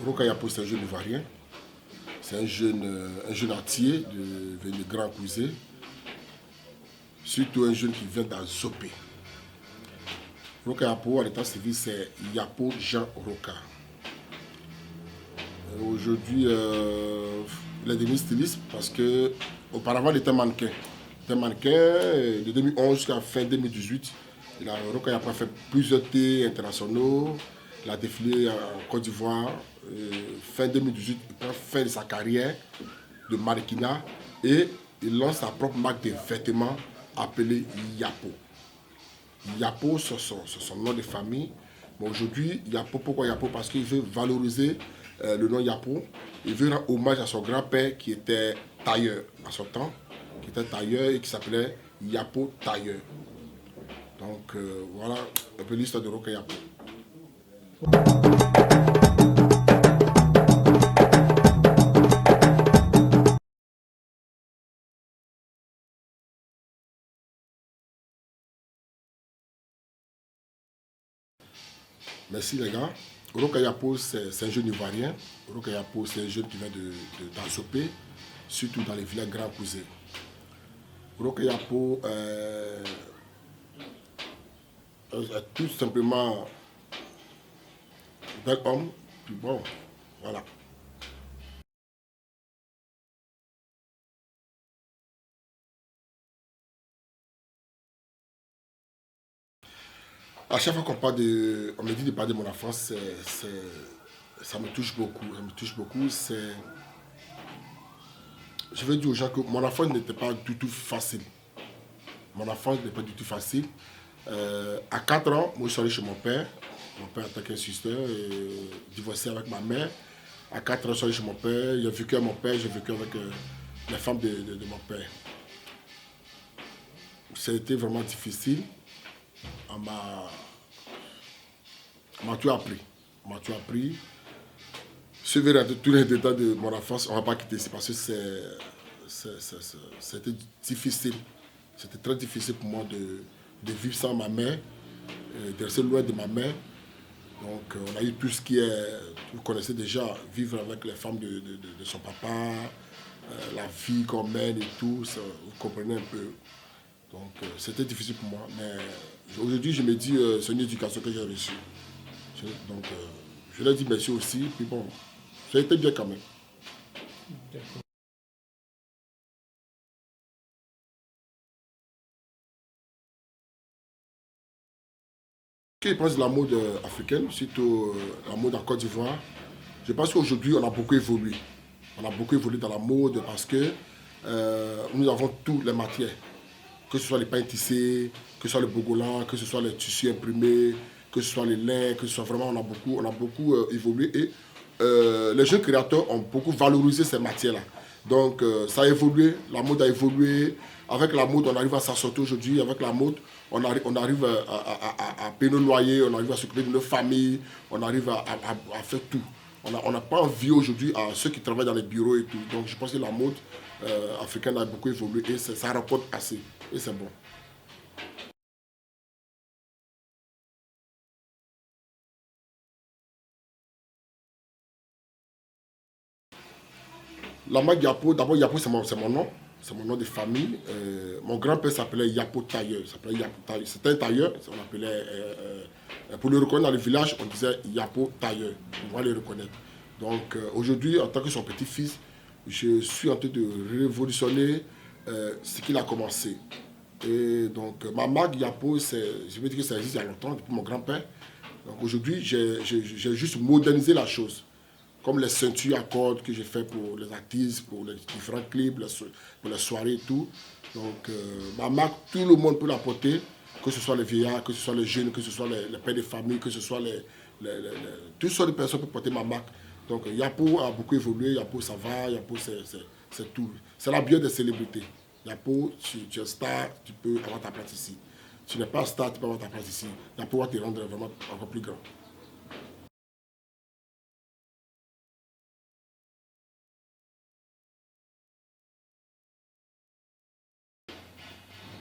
Roca Yapo, c'est un jeune ivoirien. C'est un jeune entier de Grand Cousé. Surtout un jeune qui vient d'Azopé. Roca Yapo, à l'état civil, c'est Yapo Jean Roca. Aujourd'hui, il est devenu styliste parce que auparavant il était mannequin. Il était mannequin de 2011 jusqu'à fin 2018. Roca Yapo a fait plusieurs thés internationaux. Il a défilé en Côte d'Ivoire. Fin 2018, il prend fin de sa carrière de mannequinat et il lance sa propre marque de vêtements appelée Yapo. Yapo, c'est son nom de famille. Mais aujourd'hui, Yapo, pourquoi Yapo? Parce qu'il veut valoriser le nom Yapo. Il veut rendre hommage à son grand-père qui était tailleur à son temps, qui était tailleur et qui s'appelait Yapo Tailleur. Donc voilà un peu l'histoire de Roca Yapo. Merci les gars. Roca Yapo, c'est un jeune ivoirien. Roca Yapo, c'est un jeune qui vient d'Azopé, surtout dans les villages Grand Cousé. Roca Yapo est tout simplement un bel homme. Puis bon, voilà. À chaque fois qu'on parle on me dit de parler de mon enfance, ça me touche beaucoup. Ça me touche beaucoup. Je veux dire aux gens que mon enfance n'était pas du tout facile. Mon enfance n'était pas du tout facile. À 4 ans, moi je suis allé chez mon père. Mon père était qu'instituteur et divorcé avec ma mère. À 4 ans, je suis allé chez mon père. J'ai vécu avec mon père, j'ai vécu avec les femmes de mon père. Ça a été vraiment difficile. On m'a tout appris. On m'a tout appris. Si je vais rentrer tous les détails de mon enfance, on ne va pas quitter ici parce que c'était difficile. C'était très difficile pour moi de vivre sans ma mère, de rester loin de ma mère. Donc on a eu tout ce qui est, vous connaissez déjà, vivre avec les femmes de son papa, la vie qu'on mène et tout, ça, vous comprenez un peu. Donc c'était difficile pour moi. Mais aujourd'hui, je me dis, c'est une éducation que j'ai reçue. Donc je leur dis merci aussi. Puis bon, ça a été bien quand même. Quand je pense de la mode africaine, surtout la mode en Côte d'Ivoire, je pense qu'aujourd'hui, on a beaucoup évolué. On a beaucoup évolué dans la mode parce que nous avons toutes les matières. Que ce soit les pains tissés, que ce soit le bogolan, que ce soit les tissus imprimés, que ce soit les lains, que ce soit vraiment, on a beaucoup évolué et les jeunes créateurs ont beaucoup valorisé ces matières-là. Donc ça a évolué, la mode a évolué. Avec la mode, on arrive à s'en sortir aujourd'hui. Avec la mode, on arrive à payer nos loyers, on arrive à s'occuper de nos familles, on arrive à faire tout. On n'a pas envie aujourd'hui à ceux qui travaillent dans les bureaux et tout. Donc je pense que la mode africaine a beaucoup évolué et ça rapporte assez. Et c'est bon. La marque Yapo, d'abord Yapo c'est mon nom. C'est mon nom de famille. Mon grand-père s'appelait Yapo Tailleur. C'était un tailleur. On appelait, pour le reconnaître dans le village, on disait Yapo Tailleur. On va le reconnaître. Donc aujourd'hui, en tant que son petit-fils, je suis en train de révolutionner ce qu'il a commencé. Et donc ma marque Yapo, je veux dire que ça existe il y a longtemps, depuis mon grand-père. Donc aujourd'hui, j'ai juste modernisé la chose. Comme les ceintures à cordes que j'ai fait pour les artistes, pour les différents clips, pour les soirées et tout. Donc, ma marque, tout le monde peut la porter, que ce soit les vieillards, que ce soit les jeunes, que ce soit les pères de famille, que ce soit toutes sortes de personnes peuvent porter ma marque. Donc, Yapo a beaucoup évolué, Yapo ça va, Yapo c'est tout. C'est la bière des célébrités. Yapo, tu es star, tu peux avoir ta place ici. Si tu n'es pas star, tu peux avoir ta place ici. Yapo va te rendre vraiment encore plus grand.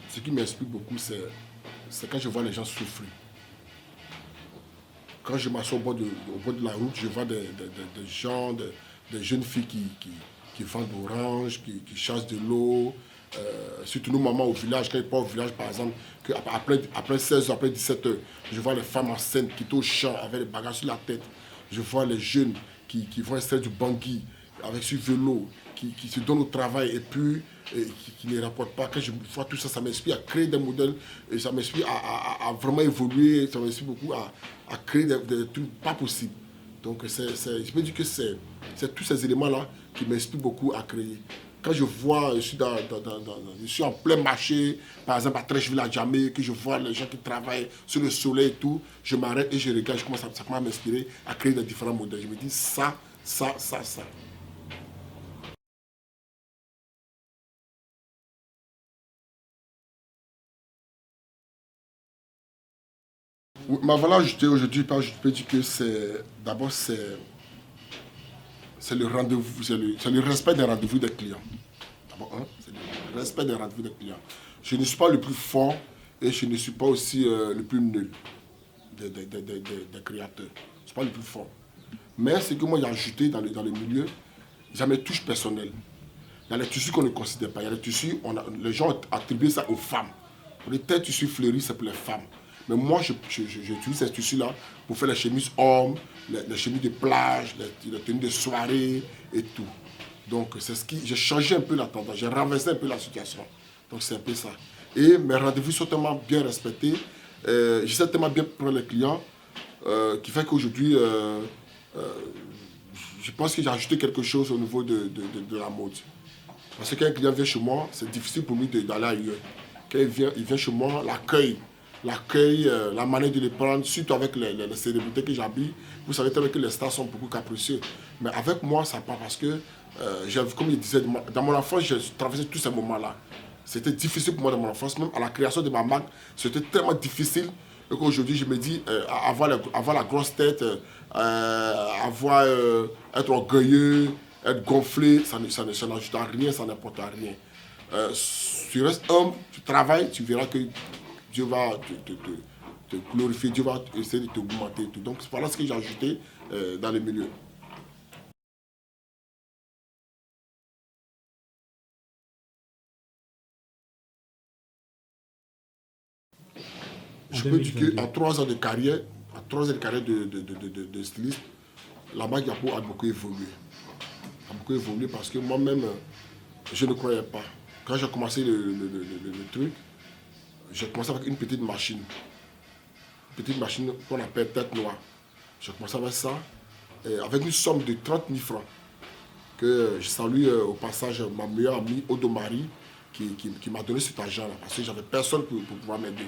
Ce qui m'inspire beaucoup, c'est quand je vois les gens souffrir. Quand je m'assois au bord de la route, je vois des gens, des jeunes filles qui vendent d'oranges, qui chassent de l'eau. Surtout nos mamans au village, quand ils partent au village, par exemple, après 16 h, après 17 h, je vois les femmes enceintes qui sont au champ avec les bagages sur la tête. Je vois les jeunes qui vont extraire du bangui avec ce vélo, qui se donnent au travail et puis qui ne rapportent pas. Quand je vois tout ça, ça m'inspire à créer des modèles et ça m'inspire à vraiment évoluer, ça m'inspire beaucoup à créer des trucs pas possibles. Donc je peux dire que c'est tous ces éléments-là qui m'inspirent beaucoup à créer. Quand je vois, je suis en plein marché, par exemple à Trècheville à Djamé, que je vois les gens qui travaillent sur le soleil et tout, je m'arrête et je regarde, je commence ça commence à m'inspirer à créer des différents modèles. Je me dis ça, ça, ça, ça. Ma valeur ajoutée aujourd'hui, je peux dire que d'abord c'est le rendez-vous, c'est le respect des rendez-vous des clients. D'abord, hein, c'est le respect des rendez-vous des clients. Je ne suis pas le plus fort et je ne suis pas aussi le plus nul des créateurs. Je ne suis pas le plus fort. Mais ce que moi j'ai ajouté dans le milieu, ça me touche personnel. Il y a les tissus qu'on ne considère pas. Il y a les tissus, les gens ont attribué ça aux femmes. Pour les tels tissus fleuris, c'est pour les femmes. Mais moi, j'utilise ces tissus-là pour faire les chemises hommes, les chemises de plage, les tenues de soirée et tout. Donc, c'est ce qui. J'ai changé un peu la tendance, j'ai renversé un peu la situation. Donc, c'est un peu ça. Et mes rendez-vous sont tellement bien respectés. J'essaie tellement bien prendre les clients qui fait qu'aujourd'hui, je pense que j'ai ajouté quelque chose au niveau de la mode. Parce que quand un client vient chez moi, c'est difficile pour lui d'aller ailleurs. Quand il vient chez moi, l'accueil, la manière de les prendre, surtout avec les célébrités que j'habille. Vous savez très bien que les stars sont beaucoup capricieux. Mais avec moi, ça part parce que, comme je disais, dans mon enfance, j'ai traversé tous ces moments-là. C'était difficile pour moi dans mon enfance, même à la création de ma marque, c'était tellement difficile qu'aujourd'hui, je me dis, avoir la grosse tête, être orgueilleux, être gonflé, ça n'ajoute à rien, ça n'apporte à rien. Tu restes homme, tu travailles, tu verras que Dieu va te glorifier, Dieu va essayer de t'augmenter. Donc voilà ce que j'ai ajouté dans le milieu. En Je peux dire 2022. qu'en 3 ans de carrière, en 3 ans de carrière de styliste, la marque Yapo a beaucoup évolué. A beaucoup évolué parce que moi-même, je ne croyais pas. Quand j'ai commencé le truc, j'ai commencé avec une petite machine. Une petite machine qu'on appelle tête noire. J'ai commencé avec ça, avec une somme de 30 000 francs. Que je salue au passage ma meilleure amie Odomari qui m'a donné cet argent-là. Parce que j'avais personne pour pouvoir m'aider.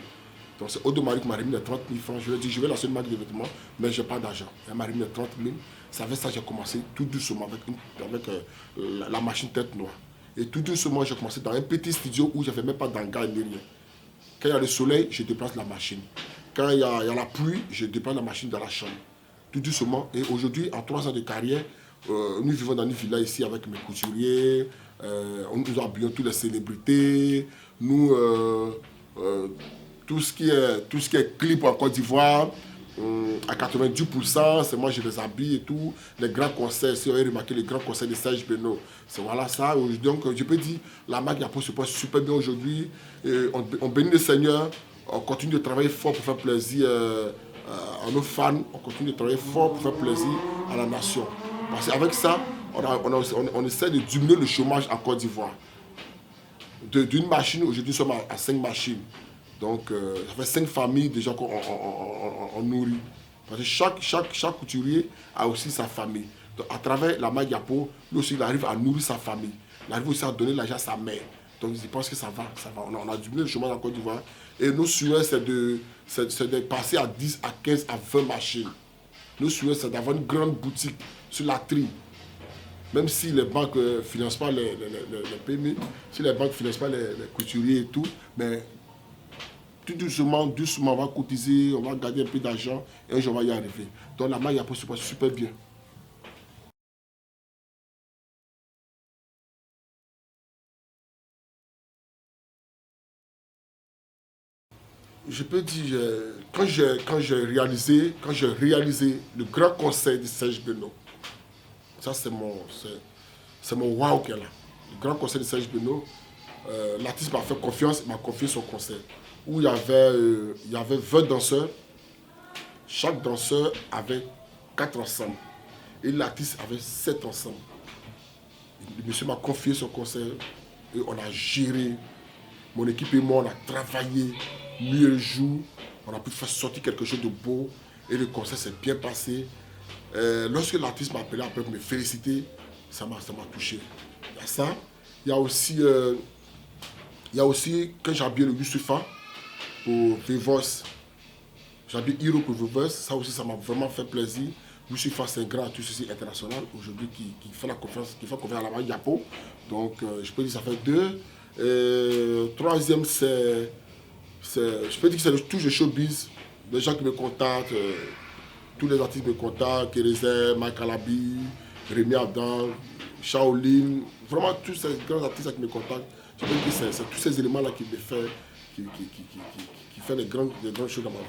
Donc c'est Odomari qui m'a remis les 30 000 francs. Je lui ai dit, je vais lancer une marque de vêtements, mais je n'ai pas d'argent. Elle m'a remis les 30 000. C'est avec ça que j'ai commencé tout doucement avec la machine tête noire. Et tout doucement, j'ai commencé dans un petit studio où je ne fais même pas d'engrais ni rien. Quand il y a le soleil, je déplace la machine. Quand il y a la pluie, je déplace la machine dans la chambre. Tout doucement. Et aujourd'hui, en 3 ans de carrière, nous vivons dans une villa ici avec mes couturiers. Nous habillons toutes les célébrités. Nous, tout ce qui est clip en Côte d'Ivoire, à 90%, c'est moi je les habille et tout. Les grands concerts, si vous avez remarqué les grands concerts de Serge Beno, c'est voilà ça. Donc je peux dire, la marque Yapo se passe super bien aujourd'hui. On bénit le Seigneur, on continue de travailler fort pour faire plaisir à nos fans, on continue de travailler fort pour faire plaisir à la nation. Parce qu'avec ça, on essaie de diminuer le chômage en Côte d'Ivoire. D'une machine, aujourd'hui nous sommes à 5 machines. Donc, ça fait 5 familles déjà qu'on nourrit. Parce que chaque couturier a aussi sa famille. Donc, à travers la marque Yapo, lui aussi, il arrive à nourrir sa famille. Il arrive aussi à donner l'argent à sa mère. Donc, je pense que ça va. Ça va. On a diminué le chômage en Côte d'Ivoire. Et nos souhaits, c'est de passer à 10, à 15, à 20 machines. Nos souhaits, c'est d'avoir une grande boutique sur la tri. Même si les banques ne financent pas les PME, si les banques ne financent pas les couturiers et tout, mais tout doucement, doucement, on va cotiser, on va garder un peu d'argent et un jour on va y arriver. Donc la marque Yapo se passe super bien. Je peux dire, quand j'ai réalisé le grand conseil de Serge Benoît, ça c'est mon wow qu'elle a. Le grand conseil de Serge Benoît, l'artiste m'a fait confiance, il m'a confié son conseil. Où il y avait 20 danseurs, chaque danseur avait 4 ensembles. Et l'artiste avait 7 ensembles. Le monsieur m'a confié son conseil et on a géré. Mon équipe et moi, on a travaillé nuit et jour. On a pu faire sortir quelque chose de beau et le concert s'est bien passé. Lorsque l'artiste m'a appelé après pour me féliciter, ça m'a touché. Il y a ça. Il y a aussi quand j'ai habillé le Youssoufa pour Vivos, j'ai habillé Hiro pour Vivos, ça aussi ça m'a vraiment fait plaisir. Youssoufa c'est un grand artiste aussi international aujourd'hui qui fait confiance à la marque Yapo. Donc je peux dire que ça fait 2. Troisième, je peux dire que c'est tous les showbiz, les gens qui me contactent, tous les artistes me contactent, Kérézé, Mike Alabi, Rémi Adam, Shaolin, vraiment tous ces grands artistes qui me contactent. Je peux dire que c'est tous ces éléments-là qui me fait, qui fait les grandes choses dans ma vie.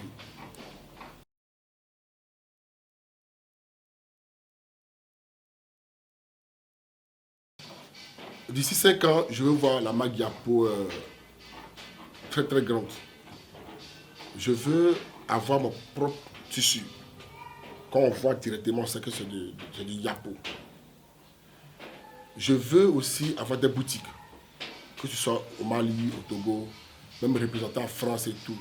D'ici 5 ans, je veux voir la marque Yapo très très grande. Je veux avoir mon propre tissu. Quand on voit directement, c'est que c'est du Yapo. Je veux aussi avoir des boutiques, que ce soit au Mali, au Togo, même représentant en France et tout.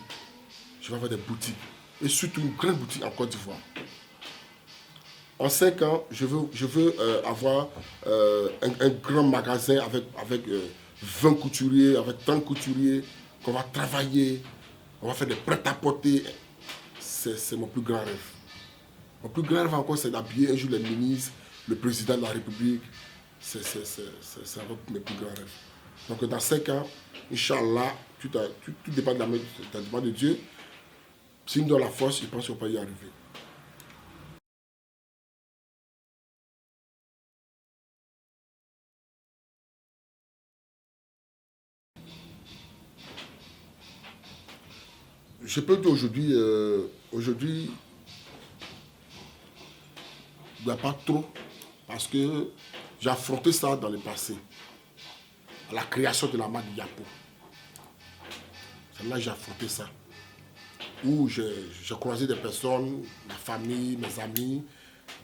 Je veux avoir des boutiques. Et surtout une grande boutique en Côte d'Ivoire. En 5 ans, je veux avoir un grand magasin avec 20 couturiers, avec 30 couturiers, qu'on va travailler, on va faire des prêt-à-porter. C'est mon plus grand rêve. Mon plus grand rêve encore, c'est d'habiller un jour les ministres, le président de la République. C'est un de mes plus grands rêves. Donc dans 5 ans, Inch'Allah, tout dépend de la main de Dieu. S'il nous donne la force, je pense qu'on peut y arriver. Je peux dire aujourd'hui, il n'y a pas trop, parce que j'ai affronté ça dans le passé, à la création de la marque Yapo. C'est là que j'ai affronté ça, où j'ai croisé des personnes, ma famille, mes amis,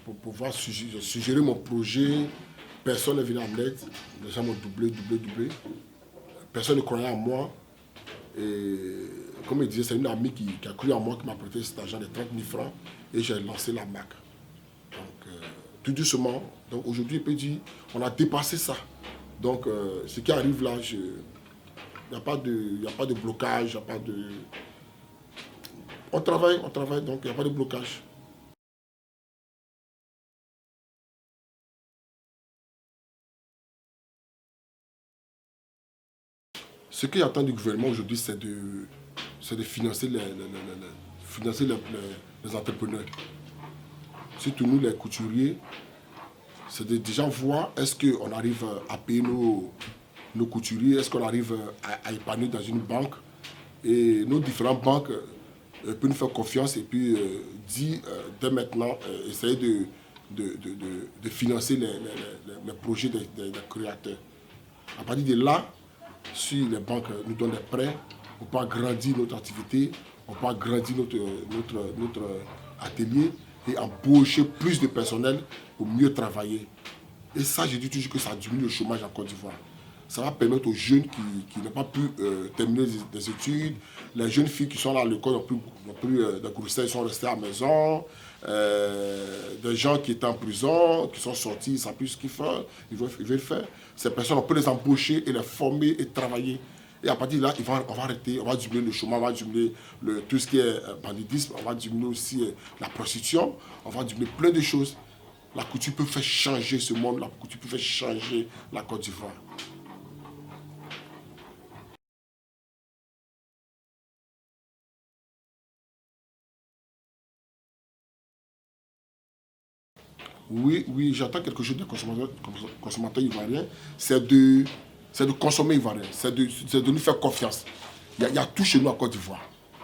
pour pouvoir suggérer mon projet. Personne n'est venu à l'aide, les gens m'ont doublé. Personne ne croyait en moi. Et comme il disait, c'est une amie qui a cru en moi, qui m'a prêté cet argent de 30 000 francs et j'ai lancé la marque. Donc, tout doucement, donc aujourd'hui, je peux dire, on a dépassé ça. Donc, ce qui arrive là, il n'y a pas de blocage, il n'y a pas de... On travaille, donc il n'y a pas de blocage. Ce qui attend du gouvernement aujourd'hui, c'est de financer les entrepreneurs. Surtout nous, les couturiers, c'est de déjà voir est-ce qu'on arrive à payer nos couturiers, est-ce qu'on arrive à épargner dans une banque. Et nos différentes banques peuvent nous faire confiance et puis dire dès maintenant, essayer de financer les projets des créateurs. À partir de là, si les banques nous donnent des prêts, on peut agrandir notre activité, on peut agrandir notre atelier et embaucher plus de personnel pour mieux travailler. Et ça, je dis toujours que ça diminue le chômage en Côte d'Ivoire. Ça va permettre aux jeunes qui n'ont pas pu terminer des études, les jeunes filles qui sont là à l'école n'ont plus de grossesse, ils sont restés à la maison, des gens qui étaient en prison, qui sont sortis, ils ne savent plus ce qu'ils font, ils veulent faire. Ces personnes, on peut les embaucher et les former et travailler. Et à partir de là, on va arrêter, on va diminuer le chômage, on va diminuer tout ce qui est banditisme, on va diminuer aussi la prostitution, on va diminuer plein de choses. La couture peut faire changer ce monde, la couture peut faire changer la Côte d'Ivoire. Oui, j'attends quelque chose des consommateurs ivoiriens, c'est de consommer ivoirien, c'est de nous faire confiance. Il y a tout chez nous en Côte d'Ivoire.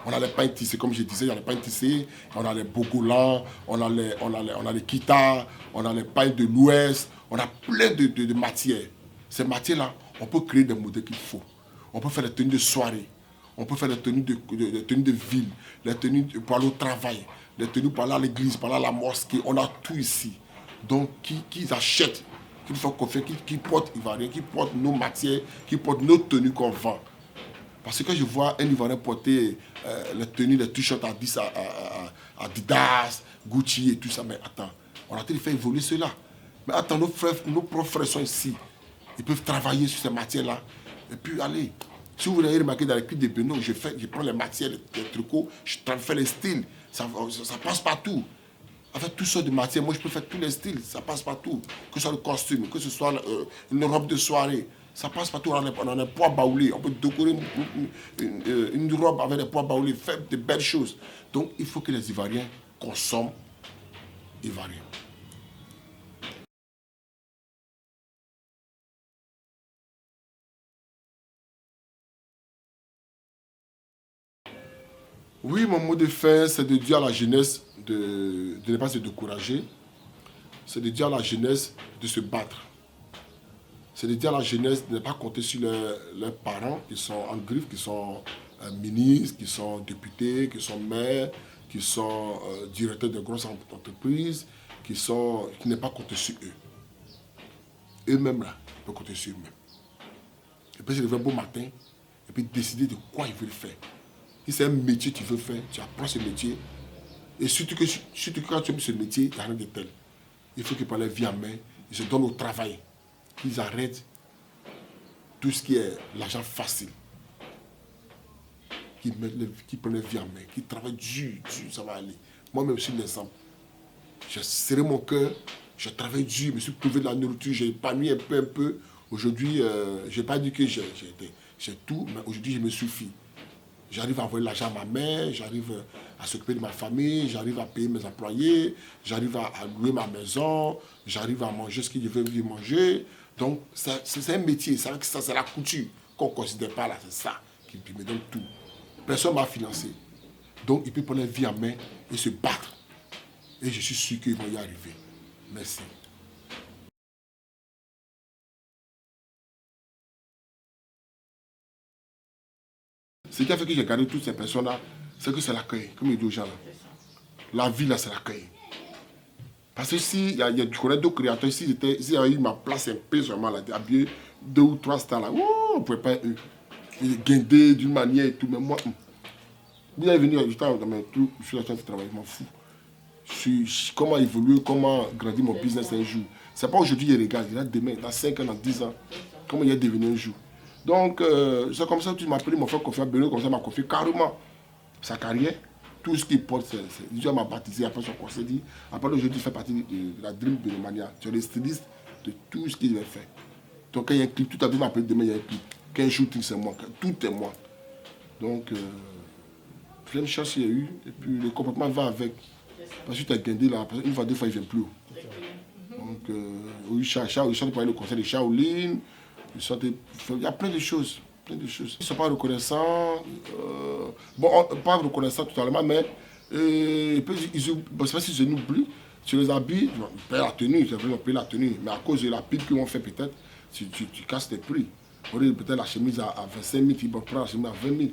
On a les pains tissés, comme je disais, il y a les pains tissés, on a les bogolans, on a les kita, on a les pains de l'Ouest, on a plein de matières. Ces matières-là, on peut créer des modèles qu'il faut. On peut faire des tenues de soirée, on peut faire des tenues de ville, les tenues pour aller au travail, les tenues pour aller à l'église, pour aller à la mosquée. On a tout ici. Donc, qui achètent, qui font confiance, qui portent Ivoirien, qui portent nos matières, qui portent nos tenues qu'on vend. Parce que quand je vois un Ivoirien porter les tenues, les t-shirts à Adidas, Gucci et tout ça, mais attends, on a fait évoluer cela. Mais attends, nos propres frères sont ici. Ils peuvent travailler sur ces matières-là. Et puis, allez, si vous avez remarqué dans les clips de Beno, je prends les matières, les tricots, je fais les styles. Ça passe partout. Avec toutes sortes de matières, moi je peux faire tous les styles, ça passe partout. Que ce soit le costume, que ce soit une robe de soirée, ça passe partout. On a des pois baoulés, on peut décorer une robe avec des pois baoulés, faire de belles choses. Donc il faut que les Ivoiriens consomment ivoirien. Oui, mon mot de fin, c'est de dire à la jeunesse de ne pas se décourager. C'est de dire à la jeunesse de se battre. C'est de dire à la jeunesse de ne pas compter sur leurs parents qui sont en griffe, qui sont ministres, qui sont députés, qui sont maires, qui sont directeurs de grosses entreprises, qui n'est pas compter sur eux. Eux-mêmes, là, ils peuvent compter sur eux-mêmes. Et puis se lever un beau matin et puis décider de quoi ils veulent faire. Si c'est un métier que tu veux faire, tu apprends ce métier. Et surtout quand tu aimes ce métier, il n'y a rien de tel. Il faut qu'ils prennent la vie en main, ils se donnent au travail. Qu'ils arrêtent tout ce qui est l'argent facile. Qu'ils prennent la vie en main, qu'ils travaillent dur, ça va aller. Moi-même, je suis l'exemple. J'ai serré mon cœur, je travaille dur, je me suis prouvé de la nourriture, j'ai épanoui un peu. Aujourd'hui, je n'ai pas dit que j'ai tout, mais aujourd'hui, je me suffis. J'arrive à envoyer l'argent à ma mère, j'arrive à s'occuper de ma famille, j'arrive à payer mes employés, j'arrive à louer ma maison, j'arrive à manger ce que je veux manger. Donc, c'est un métier, c'est la couture qu'on ne considère pas là, c'est ça qui me donne tout. Personne ne m'a financé. Donc, il peut prendre la vie en main et se battre. Et je suis sûr qu'ils vont y arriver. Merci. Ce qui a fait que j'ai gardé toutes ces personnes-là, c'est que c'est l'accueil, comme il dit aux gens là. La vie là, c'est l'accueil. Parce que si tu connais d'autres créateurs, s'il y avait eu ma place un peu seulement là, habillé 2 ou 3 stars là, on ne pouvait pas guinder d'une manière et tout. Mais moi, vous allez venir, je suis en train de travailler, je m'en fous. Comment évoluer, comment grandir mon business un jour. C'est pas aujourd'hui, il regarde, il y a demain, dans 5 ans, dans 10 ans, comment il est devenu un jour. Donc, c'est comme ça que tu m'as appelé, mon frère Kofi Beno, comme ça, il m'a confié carrément sa carrière. Tout ce qu'il porte, Dieu m'a baptisé après son conseil. Dit, après aujourd'hui, tu fais partie de la Dream Benomania. Tu es le styliste de tout ce qu'il va faire. Donc, quand il y a un clip, tout à l'heure, il m'a appelé demain, il y a un clip. Quand il y a un shooting, c'est moi. Tout est moi. Donc, plein de chances il y a eu. Et puis, le comportement va avec. Parce que tu as gagné là, une fois, 2 fois, il ne vient plus haut. Donc, oui, il chante pour aller au concert de Shaolin. Il y a plein de choses. Ils ne sont pas reconnaissants. Pas reconnaissants totalement, mais je ne sais pas si je n'oublie. Tu les habilles, tu payes la tenue, c'est vrai, on paye la tenue. Mais à cause de la pub qu'ils vont faire, peut-être, tu casses tes prix. Peut-être la chemise à 25 000, tu vas prendre la chemise à 20 000.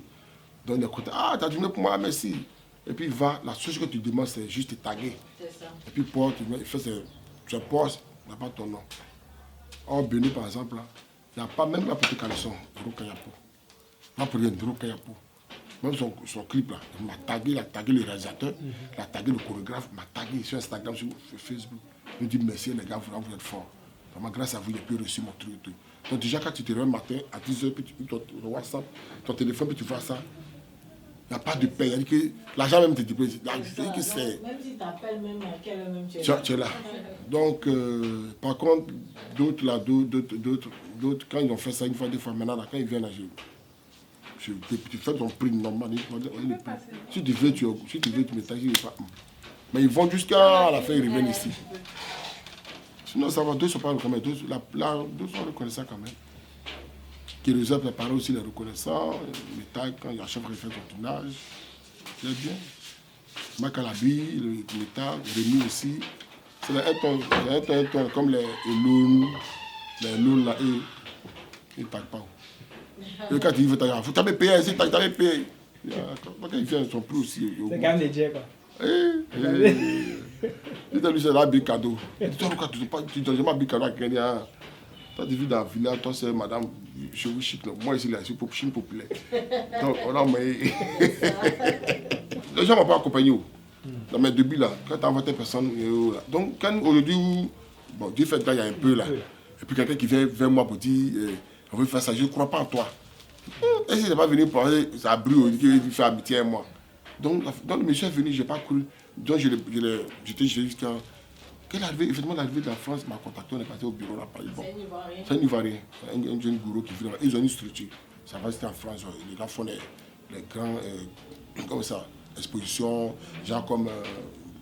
Donc, il côté, ah, tu as du mieux pour moi, merci. Et puis, il va, la chose que tu demandes, c'est juste de taguer. Et puis, il fait ses postes, il n'a pas ton nom. Or, Beno, par exemple, là, il n'y a pas même la petite caleçon, Doro Kayapo. Il n'a pas rien, Doro Kayapo. Même son clip, là, il a tagué le réalisateur, il a tagué le chorégraphe, il m'a tagué sur Instagram, sur Facebook. Il me dit merci les gars, vous êtes forts. Vraiment, grâce à vous, j'ai pu reçu mon truc. Donc déjà, quand tu te réveilles le matin, à 10h, puis tu ton WhatsApp, ton téléphone, puis tu vois ça, il n'y a pas de paix. Il y a que l'argent même te dit que c'est. Même si tu appelles, même à quelle heure même tu es là. Donc, par contre, d'autres là, d'autres, quand ils ont fait ça une fois, 2 fois, maintenant, là, quand ils viennent là, tu fais ton prix normal. Si tu veux, tu me taxes, pas. Mais ils vont jusqu'à la fin, ils reviennent ici. Sinon, ça va, d'autres ne sont pas reconnaissants, d'autres sont reconnaissants quand même. Qui réservent préparer aussi les reconnaissants, les tags, quand il y a chef qui fait ton tournage, Il est bien. Macalabi, le métal, Rémi aussi. C'est un ton comme les loans là, ils ne taguent pas. Et quand il veut taguer, vous t'avez payé, si t'avais payé. Quand ils viennent, ils sont plus aussi. C'est quand même des dieux, quoi. Il t'a dit c'est là, big cadeau. Tu ne donnes jamais un big cadeau à quelqu'un. Toi, tu vis dans la villa, toi, c'est madame, chez vous chic. Moi, ici, là, je suis populaire. Donc, on a mais. Les gens ne m'ont pas accompagné. Dans mes débuts, là, quand tu as 20 personnes, donc, quand aujourd'hui, bon, Dieu fait, là, il y a un peu, là. Et puis, quelqu'un qui vient vers moi pour dire, on veut faire ça, je ne crois pas en toi. Et si je n'ai pas venu pour ça brûle, il fait amitié avec moi. Donc, le monsieur est venu, je n'ai pas cru. Donc, j'étais jusqu'à. Quand effectivement, l'arrivée de la France m'a contacté, on est parti au bureau là, par exemple. C'est un Ivoirien, un jeune gourou qui vit là. Ils ont une structure. Ça va, c'était en France. Les gars font les grands, comme ça, expositions, genre comme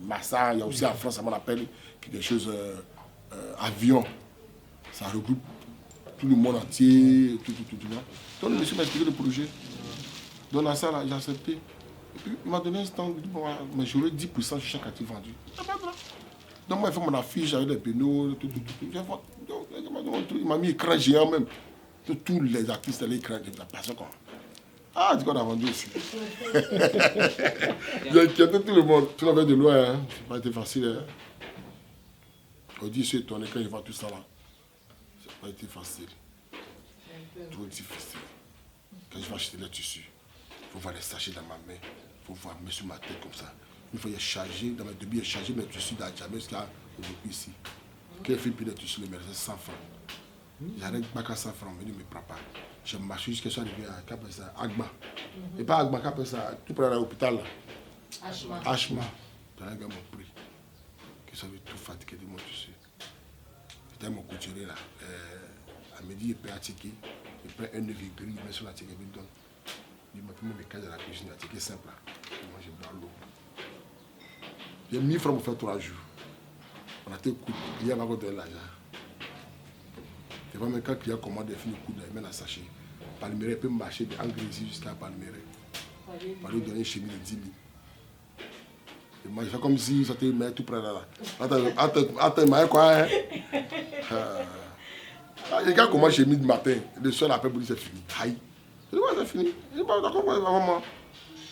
Massa. Il y a aussi en France, ça m'appelle quelque chose, avion. Ça regroupe tout le monde entier, tout. Donc, le monsieur m'a expliqué le projet. Donc, dans ça, j'ai accepté. Et puis, il m'a donné un stand, il dit, bon, mais j'aurai 10% sur chaque actif vendu. Donc moi, il fait mon affiche avec les pénaux, tout. Il m'a mis écran géant même. Tous les artistes, l'écran, il a passé quoi. Ah, du coup, on a vendu aussi. J'ai inquiété tout le monde. Tu l'avais de loin, hein. Ça n'a pas été facile. Hein. On dit, c'est étonné quand il voit tout ça là. Ça n'a pas été facile. Trop difficile. Quand je vais acheter les tissus, il faut voir les sachets dans ma main. Il faut voir mettre sur ma tête comme ça. Il faut y charger, dans mes débits, charger mes tissus d'Adjamé jusqu'à aujourd'hui ici. Quand il fait plus de tissus, il me reste 100 francs. J'arrête pas qu'à 100 francs, mais il ne me prend pas. Je marche jusqu'à ce que je suis arrivé à Agba. Et pas Agba, tout près de l'hôpital. Ashma. J'en ai gagné mon prix. Que ça veut tout fatiguer de mon tissu. C'était mon couturier là. Elle me dit, il peut attiquer. Il prend un œuf gris, il met sur la tique, il me donne. Il m'a mis mes cases de la cuisine, la tique simple là. Moi, je bois l'eau. J'ai 1000 francs pour faire 3 jours. On a été coupé. Il y a encore de l'argent. C'est vraiment quand il y a commandé, il finit le coup de la sachet. Palmeret peut marcher de Angrésie jusqu'à Palmeret. On va lui donner une chemise de 10 000. Et moi, je fais comme si ça te met tout près de là. Attends, quoi, hein? Les gars commencent chez midi du matin. Le soir, après, pour dire c'est fini. Aïe. Je dis, ouais, c'est fini. Je dis, bah, d'accord, maman.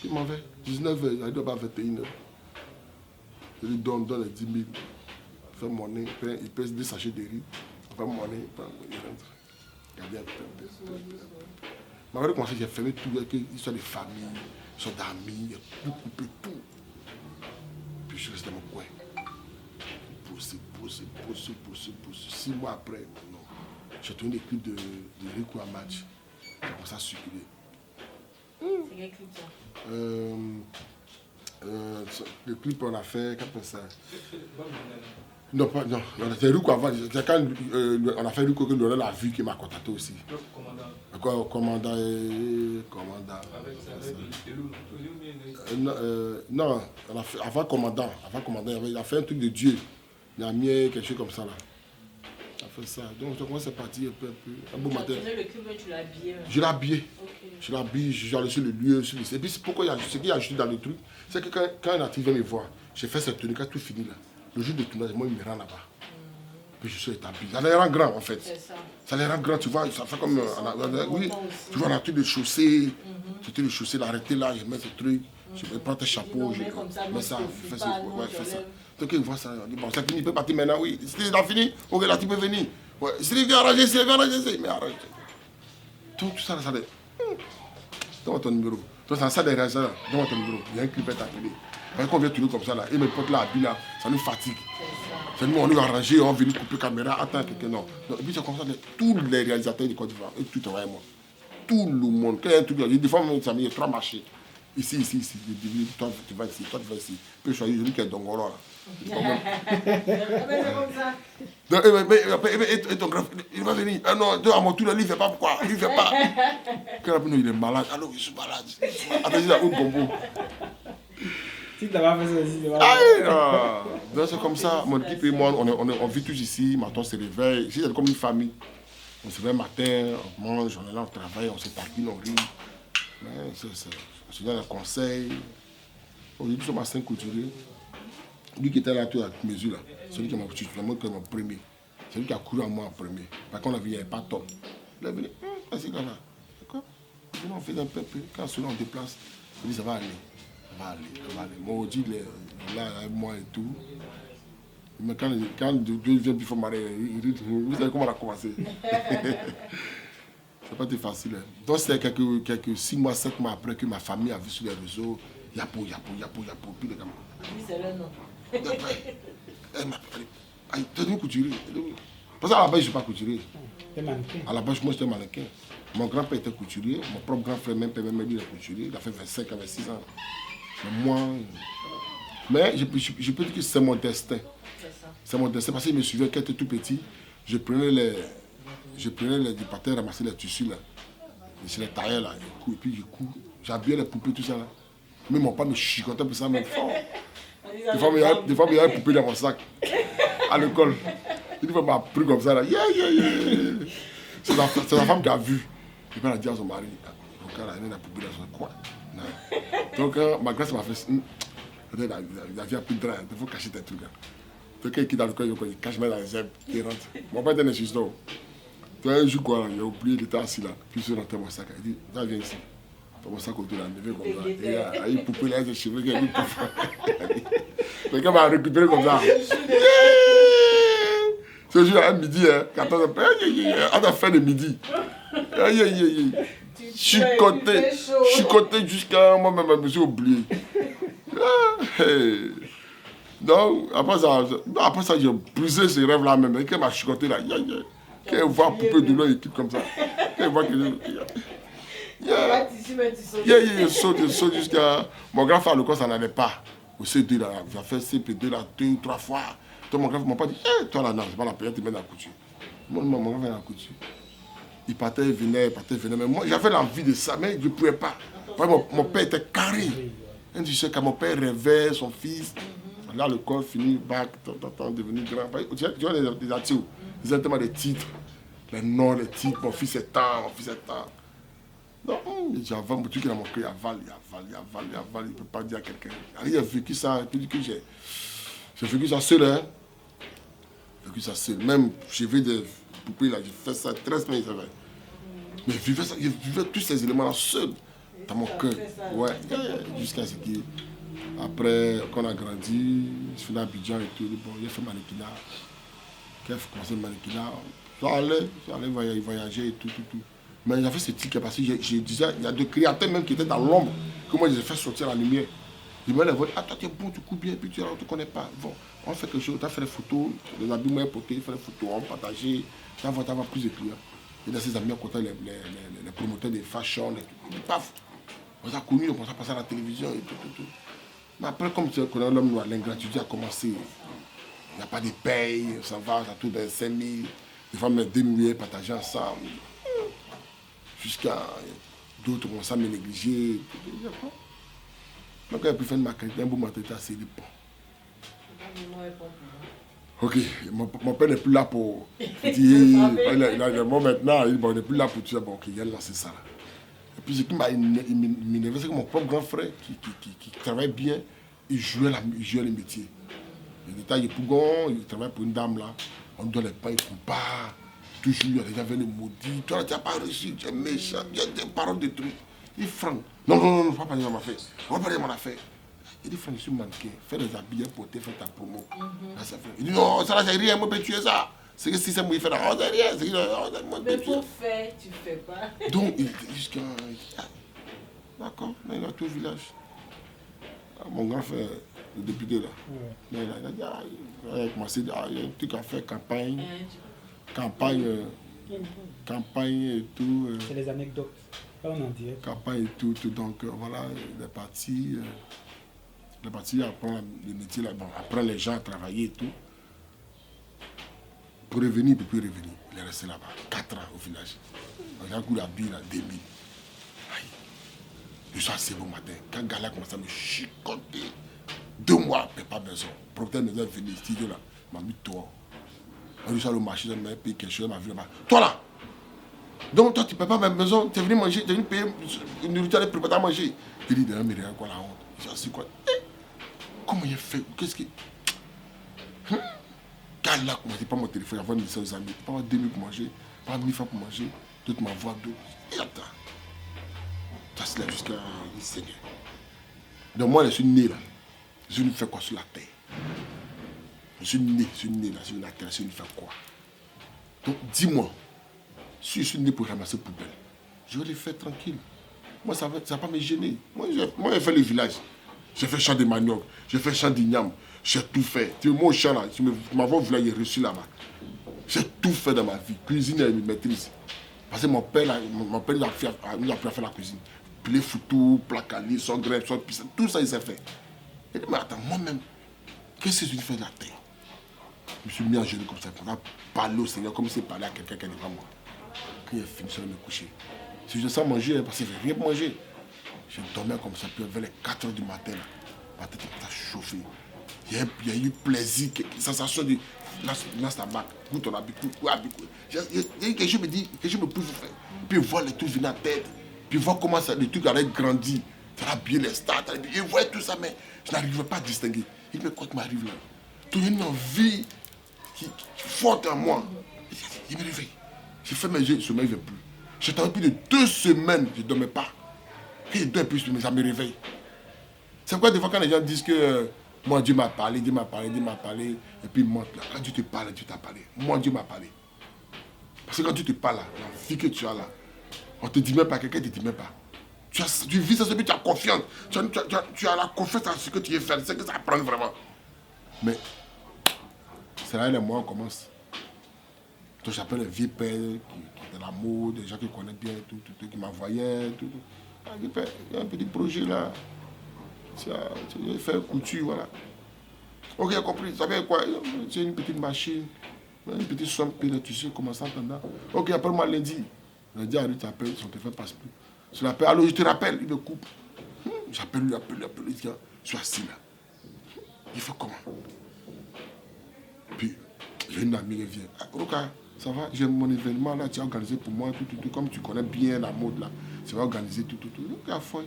Il m'en fait 19h, il doit pas 21h. Je lui donne les 10 000. Il fait monnaie, il pèse 2 sachets de riz. Il fait monnaie, il rentre. Regardez un peu. Malgré comment j'ai fermé tout, il y a une histoire de famille, une histoire d'amis, il y a tout coupé, tout. Puis je reste dans mon coin. Pousser. 6 mois après, non. J'ai tourné l'équipe de Rico à match. Ça commence à circuler. C'est quel clip ça? Le clip on a fait, qu'après ça. Non, c'est Rico avant. C'est quand on a fait Rico que Lorel a vu qu'il m'a contacté aussi. Commandant. Non, on a fait, avant commandant, il a fait un truc de Dieu. Il a mis quelque chose comme ça là. Il a fait ça. Donc je commence à partir un peu. Un beau matin. Le clip, tu l'as habillé. Je l'ai habillé. Okay. Je l'ai habillé, j'ai laissé le lieu. Et puis pourquoi ce qu'il y a ajouté dans le truc, c'est que quand un artiste vient me voir, j'ai fait cette tenue, quand tout fini là. Le jour de tournage, moi il me rend là-bas. Puis je suis établi. Ça les rend grands en fait. Ça les rend grands, tu vois. Ça fait comme. Oui, tu vois la tenue de chaussée. Tu de chaussée, l'arrêter là, je mets ce truc. Je prends tes chapeaux, je mets ça, fais ça. Ouais, fais ça. Donc il voit ça, il dit bon, c'est fini, il peut partir maintenant, oui. Si c'est fini, ok, là tu peux venir. Ouais, si il veut arranger, mais arrange. Tout ça, ça l'aide. Donne ton numéro. Donc c'est ça derrière ça, donne ton numéro. Il y a un clip à t'appeler. Quand on vient tourner comme ça là, et mes potes là, là, ça nous fatigue. C'est nous, on nous arranger, on vient couper la caméra, attends quelqu'un, non. Et puis c'est comme ça, tous les réalisateurs de Côte d'Ivoire, et tout avec moi. Tout le monde. Quand il y a un truc, des fois, il y a 3 marchés. Ici. Toi, tu vas ici, toi, tu vas ici. Puis je choisis celui qui est Dongoro là. Et ton grand, il va venir. Ah non, à mon tour, il ne fait pas pourquoi. Il ne fait pas. Quand il est malade, alors je suis malade. Attends, il a un combo. Si tu n'as pas fait ça aussi, c'est pas. Donc c'est comme ça, mon équipe et moi, on vit tous ici. Maintenant, on se réveille. Ici, c'est comme une famille. On se réveille le matin, on mange, on est là, on travaille, on se taquine, on rit. On se donne des conseils. Aujourd'hui, nous sommes à 5 couturiers. Lui qui était là, tout à mesure, là, celui qui m'a tué, mon premier. C'est lui qui a couru à moi en premier. Par contre, il n'y avait pas de top. Il est venu, vas-y, là. D'accord? On fait un peu. Quand celui-là, on déplace, il dit, ça va aller. Ça va aller. Moi, on dit, il est là avec moi et tout. Mais quand deux viennent, il faut m'arrêter. Il dit, vous savez comment on a commencé? C'est pas très facile. Hein. Donc, c'est quelques 6 mois, 7 mois après que ma famille a vu sur les réseaux, Yapo. Puis les gamins. Lui, c'est le nom. Elle m'a dit, tu es devenu couturier. Parce qu'à la base, je ne suis pas couturier. T'es mannequin. À la base, moi, j'étais mannequin. Mon grand-père était couturier. Mon propre grand-frère, même lui, il est couturier. Il a fait 25 à 26 ans. Mais moi. Mais je peux dire que c'est mon destin. C'est mon destin. Parce qu'il me suivait quand j'étais tout petit. Je prenais les départements, ramasser les tissus là. Je les taillais là. Et puis du coup, j'habillais les poupées, tout ça là. Mais mon père me chicotait pour ça, même fort. Des fois, il y a une poupée dans mon sac. À l'école. Il m'a pris comme ça là. C'est la femme qui a vu. Et puis elle a dit à son mari, regarde, il y a une poupée dans son coin. Donc ma grâce m'a fait. La vie a plus de drain, il faut cacher tes trucs. Donc quelqu'un qui est dans le coin, il cache même dans les herbes, il rentre. Mon père était un assistant. Tu vois, un jour quoi, il a oublié, il était assis là. Puis il s'est rentré dans mon sac. Il dit, viens ici. Dans mon sac autour, il a levé comme ça. Et il y a une poupée là, ses cheveux, il y a une poupée. Quelqu'un m'a récupéré comme ça. Ce jour à midi, 14h, à la fin de midi. Chicoté jusqu'à moi-même, je me suis oublié. Donc, après ça, j'ai brisé ces rêves-là même. Et quand m'a chicoté là, quand elle voit la poupée de l'eau et tout comme ça. Quand elle voit que je saute jusqu'à. Mon grand frère, le corps, ça n'allait pas. Au C2 là, j'ai fait CP2 là 2 ou 3 fois. Donc mon grand frère m'a pas dit, toi là, non, c'est pas la période, tu mets la couture. Mon grand frère la couture. Il partait, il venait. Mais moi, j'avais l'envie de ça, mais je ne pouvais pas. Mon père était carré. Tu sais, quand mon père rêvait, son fils, là, le corps fini, bac, devenu grand. Tu vois, des atouts, exactement des titres. Les noms, les titres, mon fils est tant. Non, j'avale, mon truc est dans mon cœur, il avale, il ne peut pas dire à quelqu'un. J'ai vécu ça, j'ai vécu ça seul, hein. J'ai vécu ça seul. Même, j'ai vu des poupées là, j'ai fait ça 13 semaines, ça va. Mais je vivais tous ces éléments là seul, dans mon cœur. Ouais, jusqu'à ce que, après, quand on a grandi, je suis à Abidjan et tout, bon, j'ai fait mannequinat. Quand j'ai commencé le mannequinat, j'allais voyager et tout. Mais j'avais ce truc parce que je disais, il y a des créateurs même qui étaient dans l'ombre, que moi je les ai fait sortir la lumière. Je me lève, toi tu es bon, tu cours bien, puis tu ne connais pas. Bon, on fait quelque chose, tu as fait des photos, les habits m'ont porté, fait des photos, on partageait, tu as plus de clients. Et dans ces amis à côté, les promoteurs de fashion, et paf, on s'est connus, on s'est passé à la télévision et tout. Mais après, comme tu connais l'homme noir, l'ingratitude a commencé. Il n'y a pas de paye, ça va, ça tourne dans 5 000. Des fois, mes 2 milliers partagés ensemble. Jusqu'à d'autres commencent à me négliger. Donc, quand j'ai pu faire ma carrière, un beau matin, c'est des ponts. Ok, mon père n'est plus là pour dire. Moi maintenant, il n'est plus là pour dire, bon, ok, il a lancé ça. Et puis, ce qui m'a énervé, c'est que mon propre grand frère, qui travaille bien, il jouait le métier. Il était Pougon, il travaille pour une dame là. On donne les pains, il ne faut pas. Toujours, il y avait le maudit. Toi, tu n'as pas reçu, tu es méchant, il y a des paroles de trucs. Il dit, Franck, non, il ne faut pas parler de mon affaire. On va parler de mon affaire. Il dit, Franck, je suis mannequin, fais des habits pour te faire ta promo. Il dit, non, ça là, j'ai rien, moi, je peux tuer ça. C'est que si c'est moi, il fait là, oh, c'est rien. Mais pour faire, tu ne fais pas. Donc, il dit, jusqu'à. D'accord, mais il a tout au village. Mon grand frère, le député là, il a dit, il a commencé, il y a un truc à faire, campagne et tout. C'est les anecdotes. Là, on en dirait. Campagne et tout. Donc voilà, les partis apprennent le métier, là, bon, apprennent les gens à travailler et tout. Pour revenir, il ne peut plus revenir. Il est resté là-bas, 4 ans au village. Donc, il a un coup d'habit là, 2000. Je suis assez bon matin. Quand Gala commence à me chicoter, 2 mois, mais pas besoin. Le propriétaire de maison est venu, studio là, m'a mis toi. On lui sort le marché, il m'a payé quelque chose, il m'a vu là-bas. Toi là! Donc toi tu ne payes pas ma maison, tu es venu manger, tu es venu payer une nourriture, elle est préparée à manger. Il dit, mais regarde quoi la honte. J'ai assis quoi? comment il a fait? Qu'est-ce qui. Quand il a commencé par mon téléphone, j'envoie un message aux amis. Pas 2000 pour manger, pas 1000 francs pour manger, d'autres m'envoient d'autres. Et attends. Ça se lève jusqu'à Seigneur. Donc moi, je suis né là. Je ne fais quoi sur la terre? Je suis né là, sur la terre, je ne fais quoi? Donc dis-moi, si je suis né pour ramasser poubelle, je vais les faire tranquille. Moi, ça ne va pas me gêner. Moi, j'ai fait les villages. J'ai fait champ de manioc, j'ai fait champ d'igname, j'ai tout fait. Tu vois, mon champ là, je m'avais vu là, il est reçu là-bas. J'ai tout fait dans ma vie. Cuisine, elle me maîtrise. Parce que mon père, là, il a appris à faire la cuisine. Pile foutou, plat cali, sans graines, sans piscine, tout ça il s'est fait. Il dit, mais attends, moi-même, qu'est-ce que je fais de la terre? Je me suis mis à genoux comme ça, pour parler au Seigneur, comme si je parlais à quelqu'un qui n'est pas moi. Quand il a fini, je vais me coucher. Si je sens manger, parce que je n'ai rien pour manger. Je dormais comme ça, puis vers les 4 h du matin, là, ma tête était chauffée. Il y a eu plaisir, sensation de lance ta marque, goûte ton habit, il y a eu quelque chose me dit, que je me pousse faire. Puis voir les trucs venir à la tête, puis voir comment ça, les trucs allaient grandir, ça a bien les stats, je voyais tout ça, mais je n'arrivais pas à distinguer. Il me dit, quoi qui m'arrive là? Tout une envie qui forte en moi. Il me réveille. J'ai fait mes yeux, le sommeil ne vient plus. J'étais en plus de 2 semaines, je ne dormais pas. Et 2 plus, ça me réveille. C'est pourquoi des fois quand les gens disent que moi Dieu m'a parlé, et puis moi, quand Dieu te parle, Dieu t'a parlé. Moi Dieu m'a parlé. Parce que quand Dieu te parle, la vie que tu as là, on ne te dit même pas, quelqu'un ne te dit même pas. Tu vis ça, tu as confiance. Tu as la confiance en ce que tu veux faire, c'est que ça prend vraiment. Mais c'est là les mois on commence. Donc j'appelle un vieux père qui est de la mode, des gens qui connaissent bien, tout, qui m'envoyaient, tout. Ah, il y a un petit projet là. Tu vas faire couture, voilà. Ok, j'ai compris. Ça veut dire quoi? C'est une petite machine, une petite somme, puis le tissu, comment ça t'entends? Ok, appelle-moi lundi. Lundi, Henri t'appelle, son téléphone passe plus. Je l'appelle, allô, je te rappelle, il me coupe. J'appelle lui, il dit, je suis assis là. Il fait comment? Puis, j'ai une amie qui vient. Ah, Roka, ça va, j'ai mon événement là, tu as organisé pour moi, tout, comme tu connais bien la mode là. Tu vas organiser tout. Donc, à fond.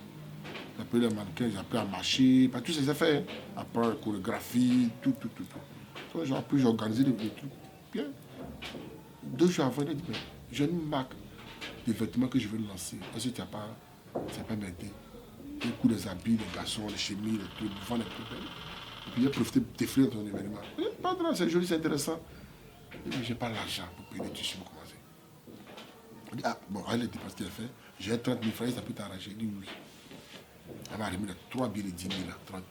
J'appelle les mannequins, j'appelle à marcher, tout ça, c'est fait. Après, la chorégraphie, tout. Donc, j'ai organisé des trucs. Bien. 2 jours avant, il a dit, j'ai une marque de vêtements que je veux lancer. Est-ce que tu n'as pas m'aider? Du coup, les habits, les garçons, les chemises, les trucs, vendre les trucs. Et puis, j'ai profité de t'effleurer ton événement. Pas de là, c'est joli, c'est intéressant. Et puis, je n'ai pas l'argent pour payer les tissus pour commencer. Il dit, ah, bon, elle a dit parce qu'elle a fait, j'ai 30 000 francs, ça peut t'arranger. Il dit oui. Elle m'a remis les 3 billets de 10 000, 30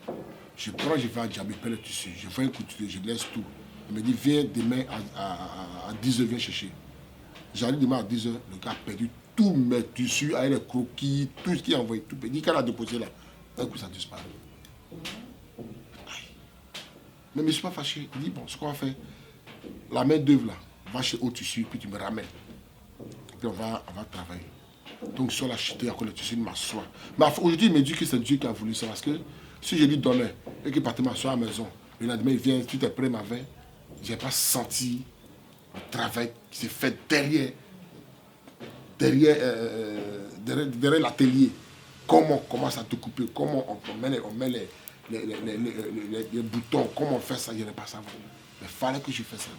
000. Je prends, je vais à Djamé, je paie le tissu, je fais un couturier, je laisse tout. Il me dit, viens demain à 10 h, viens chercher. J'arrive demain à 10 h, le gars a perdu tous mes tissus, avec les croquis, tout ce qu'il a envoyé, tout. Il dit qu'elle a déposé là. D'un coup, ça disparaît. Mais je ne suis pas fâché. Il dit, bon, ce qu'on va faire, la main d'œuvre là, va chez au tissu, puis tu me ramènes. Puis on va travailler. Donc sur la chute, après le tissu, il m'assoit. Mais aujourd'hui, il me dit que c'est Dieu qui a voulu ça. Parce que si je lui donnais et qu'il partait m'asseoir à la maison, le lendemain, il vient, tout est prêt, ma veille, je n'ai pas senti le travail qui s'est fait derrière l'atelier. Comment on commence à te couper, comment on met les boutons, comment on fait ça, je n'ai pas savoir. Mais il fallait que je fasse ça.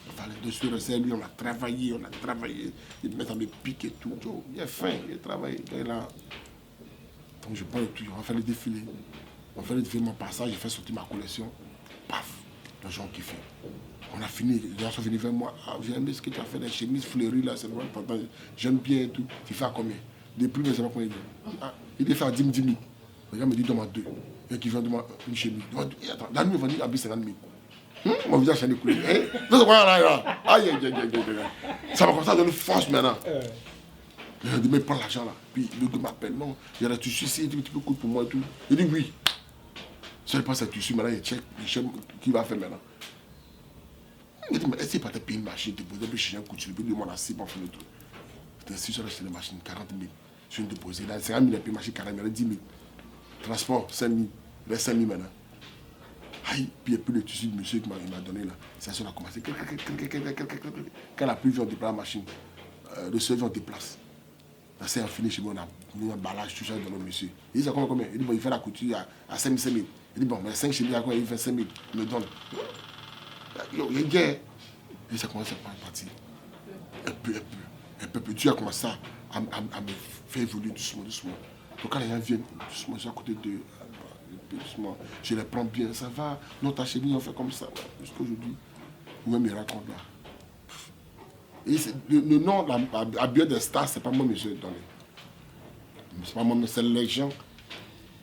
Il fallait dessus rester, lui, on a travaillé, il met à me piquer tout. Il est fin, il a travaillé. Là. Donc je prends le truc, on va faire le défilé. On fait le défilé, mon passage, j'ai fait sortir ma collection. Paf, les gens kiffent. On a fini, les gens sont venus vers moi. Ah, j'ai aimé ce que tu as fait, les chemises fleuries là, c'est vraiment important. J'aime bien et tout. Tu fais à combien? Des plus, mais c'est pas combien. Ah, il est fait à 10 000. Le gars me dit, demande 2. Et qui vient de moi une chemise. Et attends, la nuit, il va dire, habille 50 000. Mon visage s'est découlé. Aïe. Ça va comme ça donner force maintenant. Je dis, mais prends l'argent là. Puis le gars m'appelle, non, il y a des tissus ici, tu peux coudre pour moi et tout. Il dit oui. Si je prends ces tissus, maintenant il check, qui va faire maintenant. Il dit, mais est-ce qu'il pas te payer une machine, te poser, puis chez un couturier, puis lui, on a 6 pour faire le truc. C'était 6 heures acheter la machine, 40 000. Je viens de déposer. Là, 50 000, il a payé machine 40 000, 10 000. Transport, 5 000. Il reste 5 000 maintenant. Aïe, puis il n'y a plus le tissu de monsieur qui m'a donné là. C'est ça qu'on a commencé. Quand la pluie, on déplace la machine. Le seul, on déplace. Là, c'est fini chez moi, on a mis un emballage, tout ça, dans le monsieur. Il dit, ça combien? Il dit, bon, il fait la couture à 5 000. Il dit, bon, mais 5 chemises, il 25 000, il me donne. Il y a une guerre. Et ça commence à partir. Un peu. Dieu a commencé à me faire évoluer doucement. Donc quand les gens viennent, doucement, je suis à côté d'eux, doucement, je les prends bien, ça va, non, ta chemise, on fait comme ça, jusqu'à aujourd'hui. Ou même ils racontent là. Et le nom, la bio des stars, c'est pas moi, mais je l'ai donné. C'est pas moi, mais c'est les gens.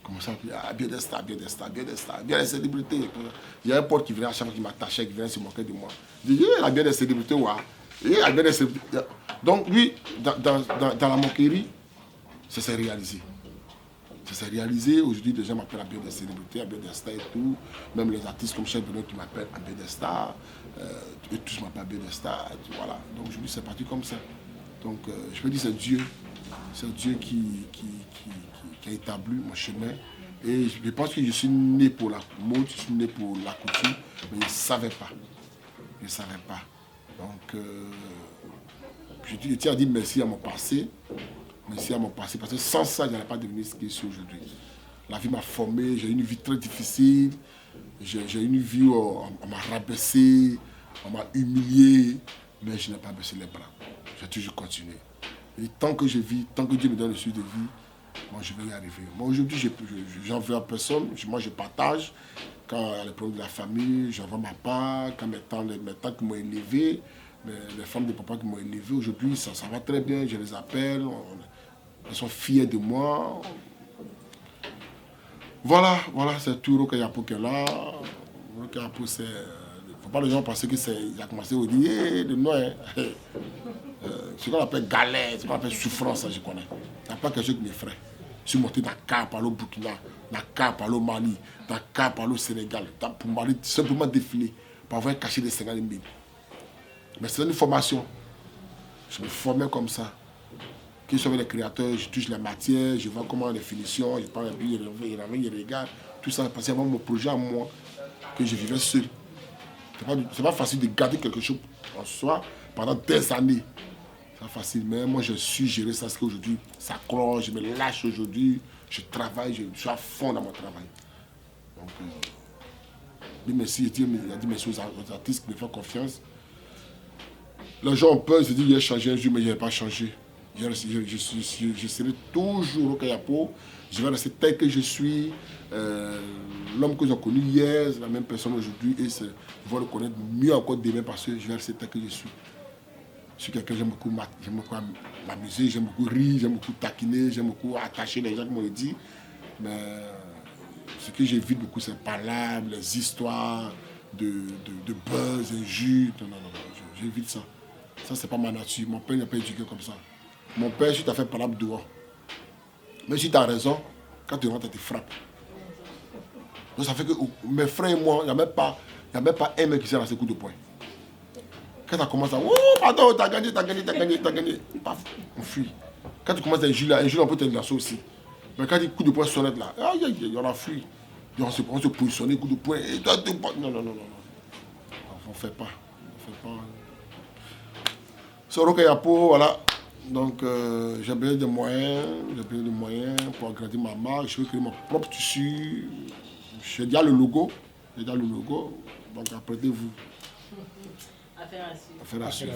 Comment ça, bien des stars, bien des célébrités. Il y a un pote qui venait à chaque fois qui m'attachait, qui venait se moquer de moi. Il dit, il a bien des célébrités, ouais. Il a bien des célébrités. Donc lui, dans la moquerie, ça s'est réalisé. Ça s'est réalisé. Aujourd'hui, les gens m'appellent à bien des célébrités, à bien des stars et tout. Même les artistes comme Chef Benoît qui m'appellent à bien des stars. Eux tous m'appellent à bien des stars. Voilà. Donc aujourd'hui, c'est parti comme ça. Donc je peux dire c'est Dieu. C'est Dieu qui a établi mon chemin. Et je pense que je suis né pour la mode, je suis né pour la couture, mais je ne savais pas. Je ne savais pas. Donc, je tiens à dire merci à mon passé. Merci à mon passé, parce que sans ça, je n'allais pas devenir ce que je suis aujourd'hui. La vie m'a formé, j'ai eu une vie très difficile. J'ai eu une vie où on m'a rabaissé, on m'a humilié, mais je n'ai pas baissé les bras. J'ai toujours continué. Et tant que je vis, tant que Dieu me donne le suite de vie, moi je vais y arriver. Moi aujourd'hui, j'en veux à personne. Moi je partage. Quand il y a les problèmes de la famille, j'en veux ma part. Quand mes tantes qui m'ont élevé, les femmes de papa qui m'ont élevé, aujourd'hui ça va très bien. Je les appelle. Elles sont fiers de moi. Voilà, c'est tout Roka Yapo qui est là. Roka Yapo, c'est... Il ne faut pas les gens penser qu'il a commencé à dire, de noix. Ce qu'on appelle galère, ce qu'on appelle souffrance, ça je connais. Il n'y a pas quelque chose qui m'effraie. Je suis monté Dakar, par le Burkina, Dakar, par le Mali, Dakar, par le Sénégal, pour m'aller simplement défiler, pour avoir caché des 50 000. Mais c'est une formation. Je me formais comme ça. Quand je suis avec les créateurs, je touche les matières, je vois comment les finitions, je parle un peu, je regarde, tout ça, parce que c'est mon projet à moi, que je vivais seul. C'est pas facile de garder quelque chose en soi pendant des années. C'est pas facile, mais moi je suis géré ça, parce qu'aujourd'hui, ça cloche, je me lâche aujourd'hui, je travaille, je suis à fond dans mon travail. Donc, merci, il a dit merci aux artistes qui me font confiance. Les gens ont peur, ils se disent, il a changé un jour, mais il n'a pas changé. Je serai toujours au Kayapo, je vais rester tel que je suis. L'homme que j'ai connu hier, c'est la même personne aujourd'hui, et ils vont le connaître mieux encore demain parce que je vais rester tel que je suis. Je suis quelqu'un, j'aime beaucoup m'amuser, j'aime beaucoup rire, j'aime beaucoup taquiner, j'aime beaucoup attacher les gens, comme on le dit. Mais ce que j'évite beaucoup, c'est les palabres, les histoires de buzz, injures. Non, j'évite ça. Ça, c'est pas ma nature. Mon père n'a pas éduqué comme ça. Mon père, si tu as fait parole dehors, mais si tu as raison, quand tu rentres, tu te frappes. Donc ça fait que mes frères et moi, il n'y a même pas un mec qui sert à ce coup de poing. Quand tu commences à oh, pardon, t'as gagné. Paf, on fuit. Quand tu commences à injurer, on peut te lancer aussi. Mais quand il y a coup de poing sonnette là, on a fui. On se positionne, coup de poing. Non. On ne fait pas. Sur Roka Yapo, voilà. Donc j'ai besoin de moyens pour agrandir ma marque. Je veux créer mon propre tissu. J'ai déjà le logo. Donc apprêtez-vous. Affaire à suivre.